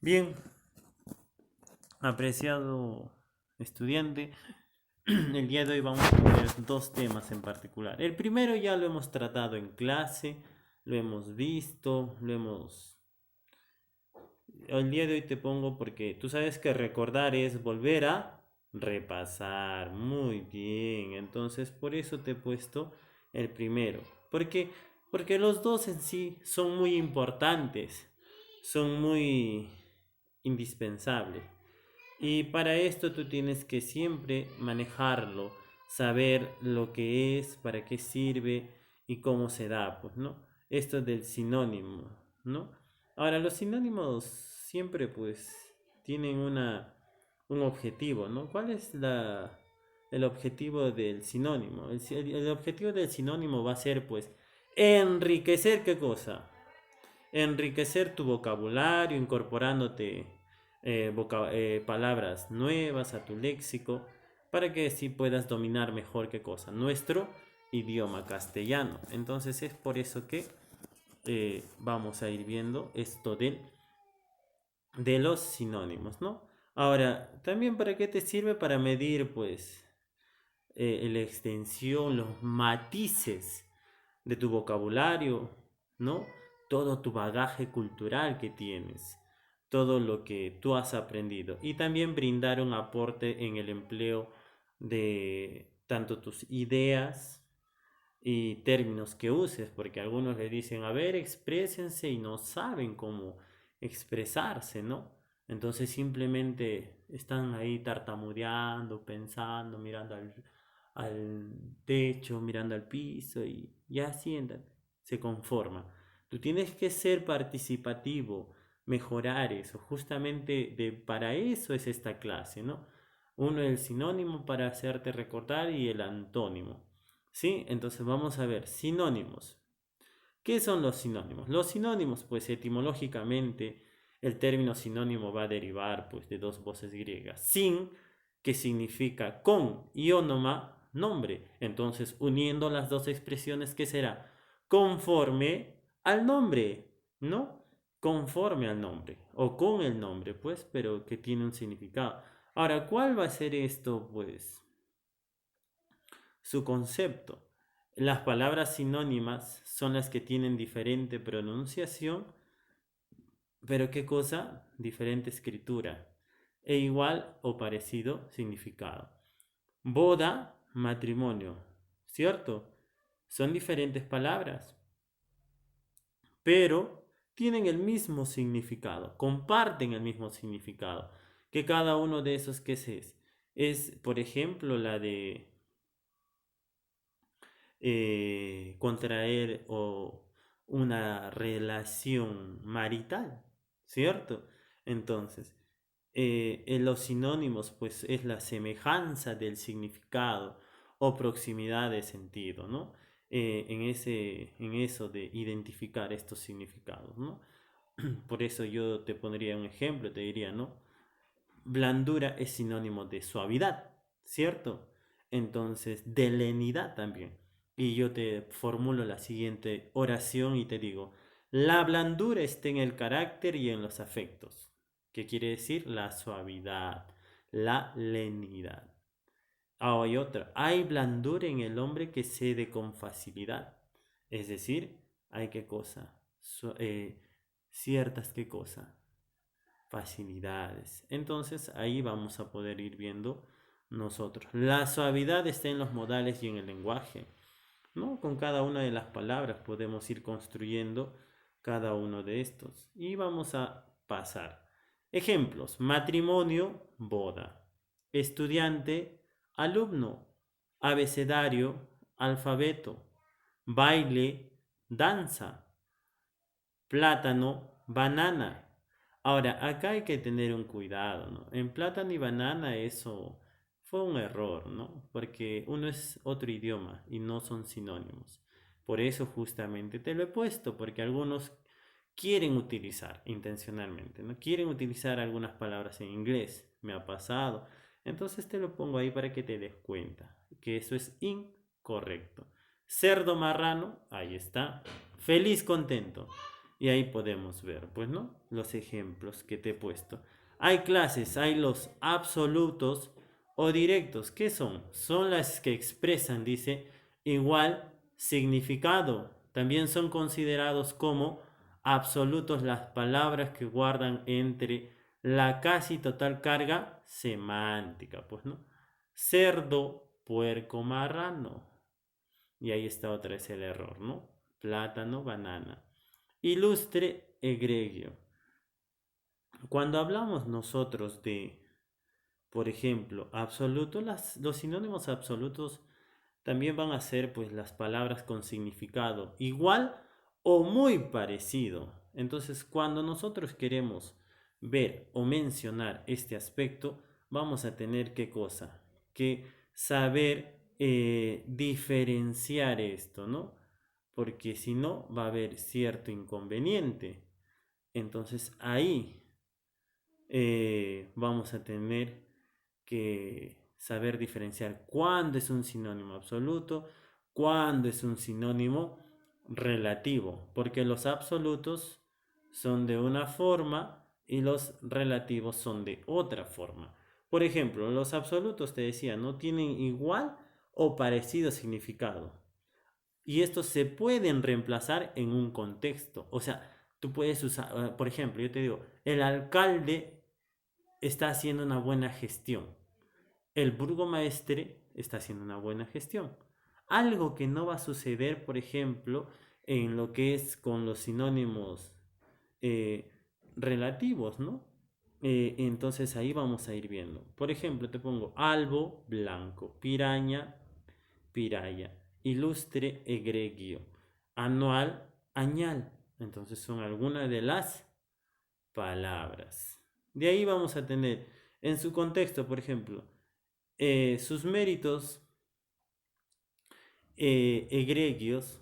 Bien, apreciado estudiante, el día de hoy vamos a ver dos temas en particular. El primero ya lo hemos tratado en clase, lo hemos visto, lo hemos... El día de hoy te pongo porque tú sabes que recordar es volver a repasar. Muy bien, entonces por eso te he puesto el primero. ¿Por qué? Porque los dos en sí son muy importantes, son muy indispensables. Y para esto tú tienes que siempre manejarlo, saber lo que es, para qué sirve y cómo se da, pues, ¿no? Esto del sinónimo, ¿no? Ahora, los sinónimos siempre, pues, tienen un objetivo, ¿no? ¿Cuál es el objetivo del sinónimo? El objetivo del sinónimo va a ser, pues, enriquecer, ¿qué cosa? Enriquecer tu vocabulario, incorporándote palabras nuevas a tu léxico, para que así puedas dominar mejor qué cosa, nuestro idioma castellano. Entonces es por eso que vamos a ir viendo esto de los sinónimos, ¿no? Ahora, también para qué te sirve para medir, pues, la extensión, los matices de tu vocabulario, ¿no? Todo tu bagaje cultural que tienes, todo lo que tú has aprendido y también brindar un aporte en el empleo de tanto tus ideas y términos que uses, porque algunos le dicen, a ver, exprésense y no saben cómo expresarse, ¿no? Entonces simplemente están ahí tartamudeando, pensando, mirando al techo, mirando al piso y ya siéntate, se conforma. Tú tienes que ser participativo, mejorar eso, justamente para eso es esta clase, ¿no? Uno el sinónimo para hacerte recordar y el antónimo. ¿Sí? Entonces vamos a ver, sinónimos. ¿Qué son los sinónimos? Los sinónimos, pues etimológicamente, el término sinónimo va a derivar pues de dos voces griegas. Sin, que significa con, y onoma, nombre. Entonces, uniendo las dos expresiones, ¿qué será? Conforme al nombre, ¿no? Conforme al nombre, o con el nombre, pues, pero que tiene un significado. Ahora, ¿cuál va a ser esto? Pues su concepto. Las palabras sinónimas son las que tienen diferente pronunciación, pero ¿qué cosa? Diferente escritura e igual o parecido significado. Boda, matrimonio, ¿cierto? Son diferentes palabras, pero tienen el mismo significado, comparten el mismo significado. Que cada uno de esos, ¿qué es? Es, por ejemplo, la de contraer o una relación marital, ¿cierto? Entonces, en los sinónimos, pues es la semejanza del significado o proximidad de sentido, ¿no? En eso de identificar estos significados, ¿no? Por eso yo te pondría un ejemplo, te diría, ¿no? Blandura es sinónimo de suavidad, ¿cierto? Entonces, de lenidad también. Y yo te formulo la siguiente oración y te digo, la blandura está en el carácter y en los afectos. ¿Qué quiere decir? La suavidad, la lenidad. Ah, hay otra. Hay blandura en el hombre que cede con facilidad. Es decir, hay qué cosa. Ciertas qué cosa facilidades. Entonces ahí vamos a poder ir viendo nosotros. La suavidad está en los modales y en el lenguaje, ¿no? Con cada una de las palabras podemos ir construyendo cada uno de estos. Y vamos a pasar. Ejemplos: matrimonio, boda. Estudiante, alumno. Abecedario, alfabeto. Baile, danza. Plátano, banana. Ahora, acá hay que tener un cuidado, ¿no? En plátano y banana eso fue un error, ¿no? Porque uno es otro idioma y no son sinónimos. Por eso justamente te lo he puesto, porque algunos quieren utilizar intencionalmente, ¿no? Quieren utilizar algunas palabras en inglés, me ha pasado. Entonces te lo pongo ahí para que te des cuenta que eso es incorrecto. Cerdo marrano, ahí está. Feliz, contento. Y ahí podemos ver, pues, ¿no? Los ejemplos que te he puesto. Hay clases, hay los absolutos o directos. ¿Qué son? Son las que expresan, dice, igual significado. También son considerados como absolutos las palabras que guardan entre la casi total carga semántica, pues, ¿no? Cerdo, puerco, marrano. Y ahí está otra vez el error, ¿no? Plátano, banana. Ilustre, egregio. Cuando hablamos nosotros de, por ejemplo, absoluto, los sinónimos absolutos también van a ser pues las palabras con significado igual o muy parecido. Entonces, cuando nosotros queremos ver o mencionar este aspecto, vamos a tener qué cosa, que saber diferenciar esto, ¿no? Porque si no, va a haber cierto inconveniente. Entonces, ahí vamos a tener que saber diferenciar cuándo es un sinónimo absoluto, cuándo es un sinónimo relativo, porque los absolutos son de una forma y los relativos son de otra forma. Por ejemplo, los absolutos, te decía, no tienen igual o parecido significado. Y estos se pueden reemplazar en un contexto. O sea, tú puedes usar, por ejemplo, yo te digo, el alcalde está haciendo una buena gestión. El burgomaestre está haciendo una buena gestión. Algo que no va a suceder, por ejemplo, en lo que es con los sinónimos eh, relativos, ¿no? Entonces ahí vamos a ir viendo. Por ejemplo, te pongo albo, blanco, piraña, piraya, ilustre, egregio, anual, añal. Entonces son algunas de las palabras. De ahí vamos a tener en su contexto, por ejemplo, sus méritos egregios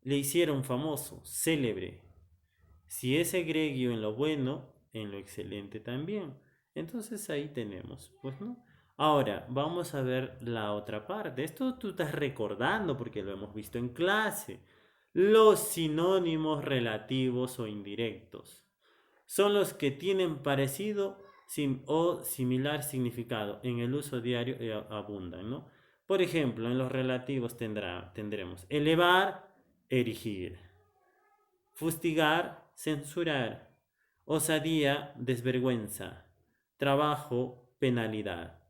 le hicieron famoso, célebre. Si es egregio en lo bueno, en lo excelente también. Entonces ahí tenemos, pues, ¿no? Ahora, vamos a ver la otra parte. Esto tú estás recordando porque lo hemos visto en clase. Los sinónimos relativos o indirectos son los que tienen parecido o similar significado en el uso diario y abundan, ¿no? Por ejemplo, en los relativos tendremos elevar, erigir, fustigar, censurar, osadía, desvergüenza, trabajo, penalidad.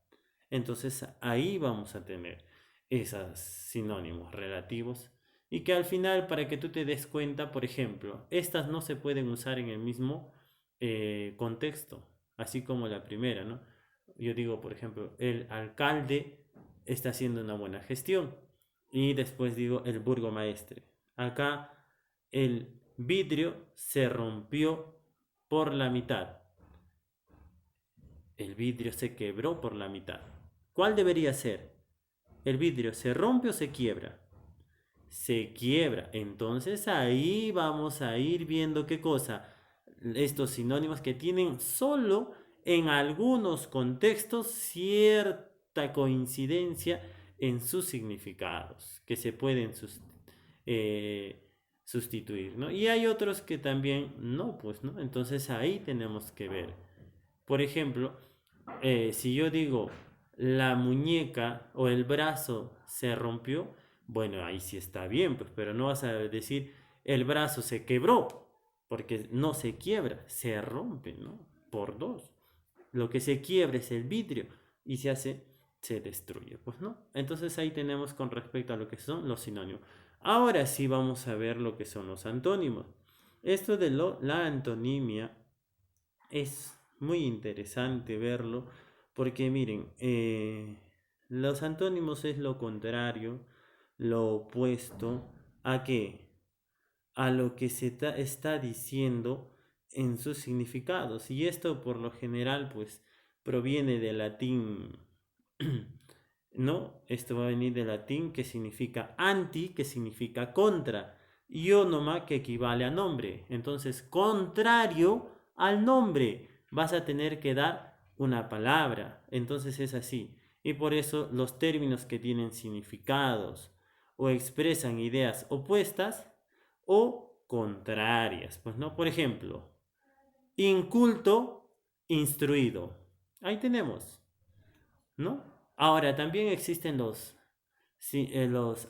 Entonces ahí vamos a tener esos sinónimos relativos y que al final, para que tú te des cuenta, por ejemplo, estas no se pueden usar en el mismo contexto, así como la primera, ¿no? Yo digo, por ejemplo, el alcalde está haciendo una buena gestión y después digo el burgomaestre. Acá el vidrio se rompió por la mitad. El vidrio se quebró por la mitad. ¿Cuál debería ser? ¿El vidrio se rompe o se quiebra? Se quiebra. Entonces ahí vamos a ir viendo qué cosa. Estos sinónimos que tienen solo en algunos contextos cierta coincidencia en sus significados, que se pueden eh, sustituir, ¿no? Y hay otros que también no, pues, ¿no? Entonces ahí tenemos que ver. Por ejemplo, si yo digo la muñeca o el brazo se rompió, bueno, ahí sí está bien, pues, pero no vas a decir el brazo se quebró, porque no se quiebra, se rompe, ¿no? Por dos. Lo que se quiebra es el vidrio y se destruye, pues, ¿no? Entonces ahí tenemos con respecto a lo que son los sinónimos. Ahora sí vamos a ver lo que son los antónimos. Esto de la antonimia es muy interesante verlo porque miren, los antónimos es lo contrario, lo opuesto a qué, a lo que está diciendo en sus significados. Y esto por lo general pues proviene del latín, ¿no? Esto va a venir del latín que significa anti, que significa contra, y onoma que equivale a nombre. Entonces, contrario al nombre, vas a tener que dar una palabra. Entonces es así. Y por eso los términos que tienen significados o expresan ideas opuestas o contrarias, pues, ¿no? Por ejemplo, inculto, instruido. Ahí tenemos, ¿no? Ahora, también existen los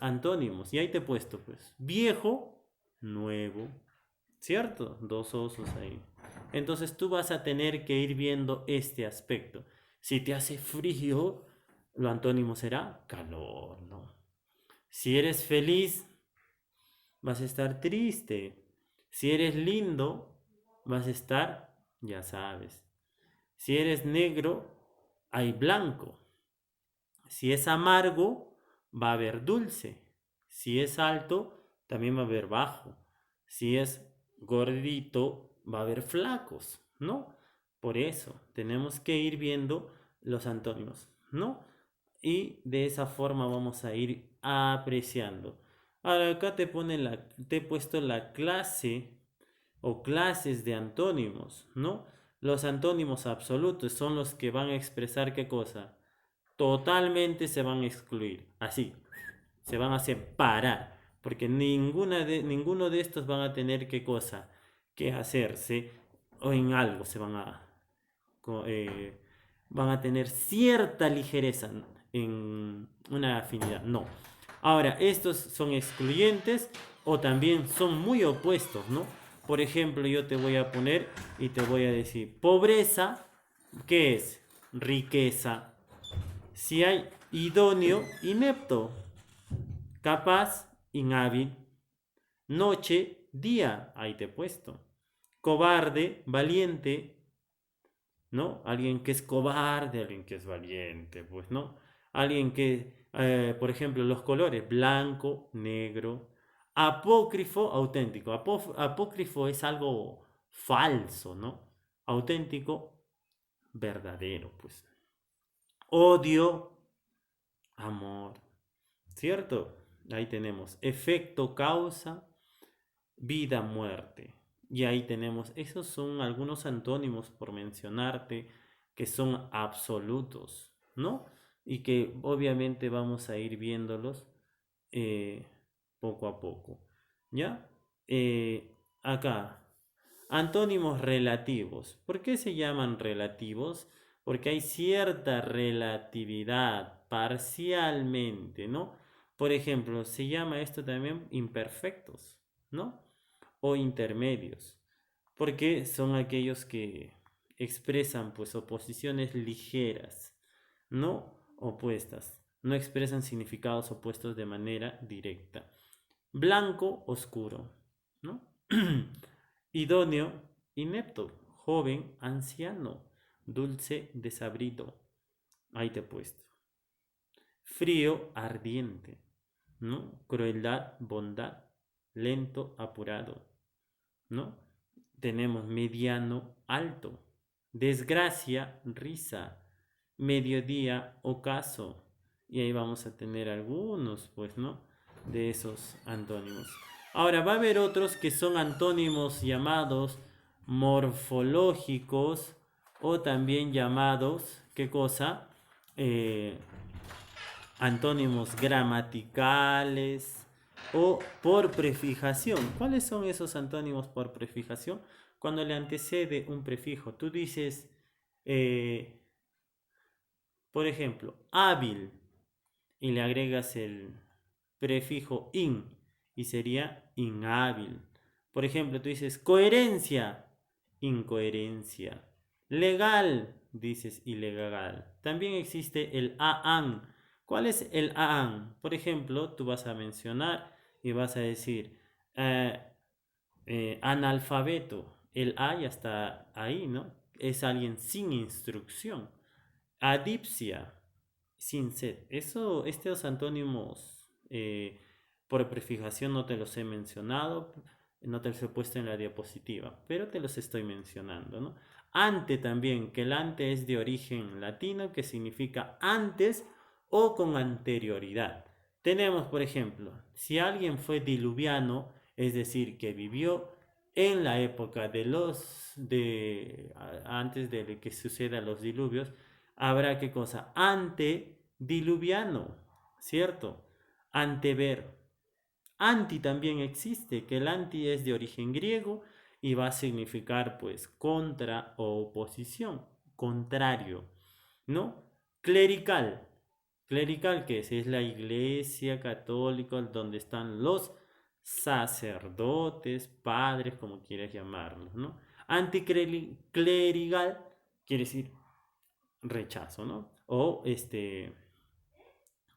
antónimos, y ahí te he puesto, pues, viejo, nuevo, ¿cierto? Dos osos ahí. Entonces tú vas a tener que ir viendo este aspecto. Si te hace frío, lo antónimo será calor, ¿no? Si eres feliz, vas a estar triste. Si eres lindo, vas a estar, ya sabes. Si eres negro, hay blanco. Si es amargo, va a haber dulce. Si es alto, también va a haber bajo. Si es gordito, va a haber flacos, ¿no? Por eso tenemos que ir viendo los antónimos, ¿no? Y de esa forma vamos a ir apreciando. Ahora acá te he puesto la clase o clases de antónimos, ¿no? Los antónimos absolutos son los que van a expresar qué cosa. Totalmente se van a excluir, así, se van a separar, porque ninguno de estos van a tener qué cosa que hacerse o en algo se van a tener cierta ligereza en una afinidad. No. Ahora, estos son excluyentes o también son muy opuestos, ¿no? Por ejemplo, yo te voy a poner y te voy a decir, pobreza, ¿qué es? Riqueza. Si hay idóneo, inepto. Capaz, inhábil. Noche, día, ahí te he puesto. Cobarde, valiente, ¿no? Alguien que es cobarde, alguien que es valiente, pues, ¿no? Alguien que, por ejemplo, los colores, blanco, negro, apócrifo, auténtico. Apócrifo es algo falso, ¿no? Auténtico, verdadero, pues. Odio, amor, ¿cierto? Ahí tenemos efecto, causa, vida, muerte. Y ahí tenemos, esos son algunos antónimos por mencionarte que son absolutos, ¿no? Y que obviamente vamos a ir viéndolos eh, poco a poco, ¿ya? Acá, antónimos relativos. ¿Por qué se llaman relativos? Porque hay cierta relatividad parcialmente, ¿no? Por ejemplo, se llama esto también imperfectos, ¿no? O intermedios, porque son aquellos que expresan pues oposiciones ligeras, no opuestas, no expresan significados opuestos de manera directa. Blanco, oscuro, ¿no? Idóneo, inepto, joven, anciano, dulce, desabrido. Ahí te he puesto. Frío, ardiente, ¿no? Crueldad, bondad, lento, apurado, ¿no? Tenemos mediano, alto, desgracia, risa, mediodía, ocaso. Y ahí vamos a tener algunos, pues, ¿no? De esos antónimos. Ahora, va a haber otros que son antónimos llamados morfológicos o también llamados, ¿qué cosa? Eh, Antónimos gramaticales o por prefijación. ¿Cuáles son esos antónimos por prefijación? Cuando le antecede un prefijo, tú dices, eh, por ejemplo, hábil y le agregas el prefijo in y sería inhábil. Por ejemplo, tú dices coherencia, incoherencia. Legal, dices ilegal. También existe el aan. ¿Cuál es el aan? Por ejemplo, tú vas a mencionar y vas a decir analfabeto. El a ya está ahí, ¿no? Es alguien sin instrucción. Adipsia, sin sed. Estos antónimos por prefijación no te los he mencionado, no te los he puesto en la diapositiva, pero te los estoy mencionando, ¿no? Ante también, que el ante es de origen latino, que significa antes o con anterioridad. Tenemos, por ejemplo, si alguien fue diluviano, es decir, que vivió en la época antes de que sucedan los diluvios, habrá qué cosa, antediluviano, ¿cierto? Antever, Anti también existe, que el anti es de origen griego y va a significar pues contra o oposición, contrario, ¿no? Clerical. Clerical, que es la iglesia católica donde están los sacerdotes, padres, como quieras llamarlos, ¿no? Anticlerical quiere decir rechazo, ¿no? O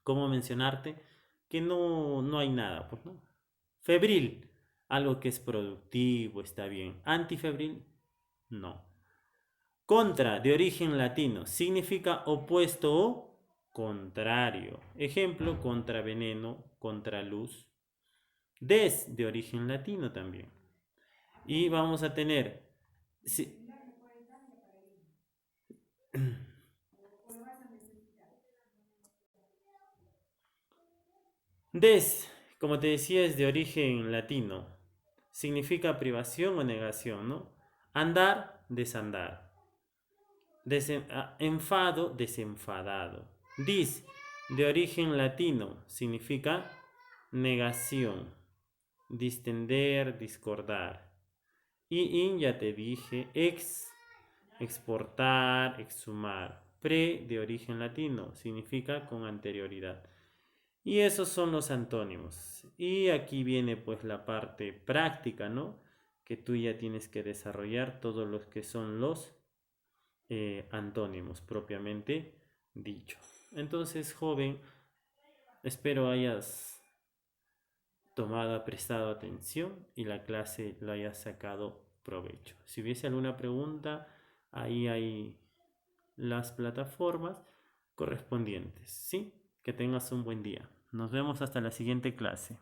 ¿cómo mencionarte? Que no hay nada, pues, ¿no? Febril, algo que es productivo, está bien. Antifebril, no. Contra, de origen latino, significa opuesto o contrario. Ejemplo, contra veneno, contra luz. Des, de origen latino también. Y vamos a tener... Des, como te decía, es de origen latino. Significa privación o negación, ¿no? Andar, desandar. Enfado, desenfadado. Dis, de origen latino, significa negación, distender, discordar. Y in, ya te dije, exportar, exhumar. Pre, de origen latino, significa con anterioridad. Y esos son los antónimos. Y aquí viene pues la parte práctica, ¿no? Que tú ya tienes que desarrollar todos los que son los antónimos propiamente dicho. Entonces, joven, espero hayas prestado atención y la clase lo hayas sacado provecho. Si hubiese alguna pregunta, ahí hay las plataformas correspondientes. ¿Sí? Que tengas un buen día. Nos vemos hasta la siguiente clase.